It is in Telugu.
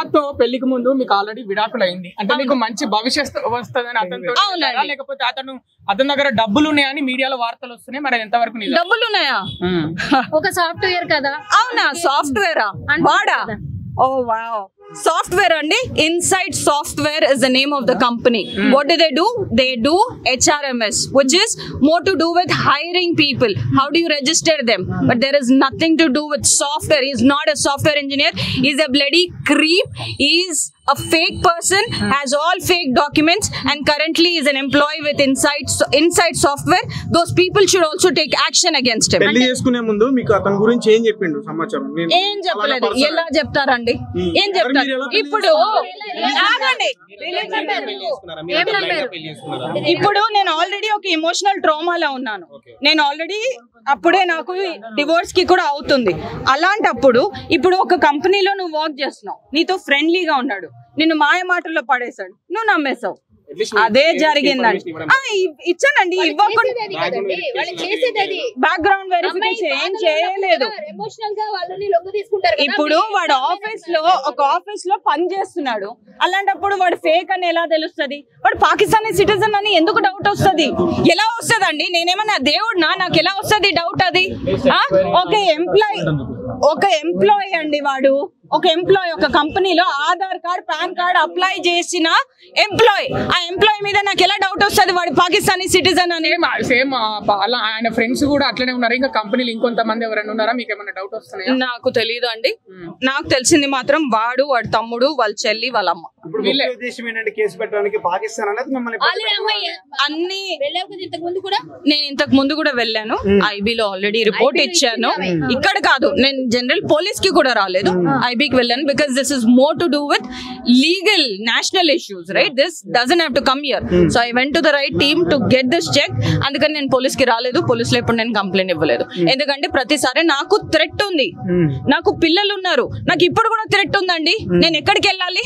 ఫహాద్తో పెళ్లికి ముందు మీకు ఆల్రెడీ విడాకులు అయింది అంటే మీకు మంచి భవిష్యత్తు వస్తుందని అతనితో, లేకపోతే అతని దగ్గర డబ్బులు ఉన్నాయని మీడియాలో వార్తలు వస్తున్నాయి, మరి ఎంత వరకు డబ్బులు ఉన్నాయా? ఒక సాఫ్ట్వేర్ కదా. అవునా? సాఫ్ట్వేరా వాడా? Oh wow. Software andi, Insight Software is the name of the company. What do? They do HRMS, which is more to do with hiring people. How do you register them? But there is nothing to do with software. He's not a software engineer. He's a bloody creep. He's a fake person, has all fake documents, and currently is an employee with Insight Software. Those people should also take action against him. పెళ్లి చేసుకునే ముందు మీకు అతని గురించి ఏం చెప్పిండు సమాచారం? ఏం చెప్పలేదు. ఎలా చెప్తారండి? ఏం చెప్తారు? ఇప్పుడు ఇప్పుడు నేను ఆల్రెడీ ఒక ఎమోషనల్ ట్రామాలో ఉన్నాను. నేను ఆల్రెడీ అప్పుడే నాకు డివోర్స్ కి కూడా అవుతుంది. అలాంటప్పుడు ఇప్పుడు ఒక కంపెనీలో నువ్వు వర్క్ చేస్తున్నావు, నీతో ఫ్రెండ్లీగా ఉన్నాడు, నిన్ను మాయ మాటల్లో పడేశాడు, నువ్వు నమ్మేశావు. అదే జరిగిందండి. ఇచ్చానండి, బ్యాక్గ్రౌండ్ వెరిఫికేషన్ ఏం చేయలేదు. ఇప్పుడు వాడు ఒక ఆఫీస్ లో పని చేస్తున్నాడు, అలాంటప్పుడు వాడు ఫేక్ అని ఎలా తెలుస్తుంది? వాడు పాకిస్తానీ సిటిజన్ అని ఎందుకు డౌట్ వస్తుంది? ఎలా వస్తుంది అండి? నేనేమన్నా దేవుడినా? నాకు ఎలా వస్తుంది డౌట్? అది ఒక ఎంప్లాయీ అండి, వాడు ఒక ఎంప్లాయీ, ఒక కంపెనీలో Aadhaar card pan card apply చేసిన ఎంప్లాయీ. ఆ ఎంప్లాయీ మీద నాకు ఎలా డౌట్ వస్తుంది వాడు పాకిస్తానీ సిటిజన్ అని? సేమ్ ఆయన ఫ్రెండ్స్ కూడా అట్లనే ఉన్నారు. ఇంకా కంపెనీలు ఇంకొంతమంది ఎవరైనా ఉన్నారా? మీకు ఏమైనా డౌట్ వస్తున్నాయా? నాకు తెలియదు అండి. నాకు తెలిసింది మాత్రం వాడు, వాడి తమ్ముడు, వాళ్ళ చెల్లి, వాళ్ళ అమ్మ. కేసు పెట్టడానికి పాకిస్తాన్ అన్ని నేను ఇంతకు ముందు కూడా వెళ్ళాను. ఐబీలో ఆల్రెడీ రిపోర్ట్ ఇచ్చాను. ఇక్కడ కాదు, నేను జనరల్ పోలీస్ కి కూడా రాలేదు, ఐబీకి వెళ్ళాను. Because this is more to do with legal national issues, right? This doesn't have to come here. So I went to the right team to get this check. అందుకని నేను పోలీస్ కి రాలేదు. పోలీసులో ఇప్పుడు నేను కంప్లైంట్ ఇవ్వలేదు. ఎందుకంటే ప్రతిసారి నాకు థ్రెట్ ఉంది, నాకు పిల్లలు ఉన్నారు, నాకు ఇప్పుడు కూడా థ్రెట్ ఉందండి. నేను ఎక్కడికి వెళ్ళాలి?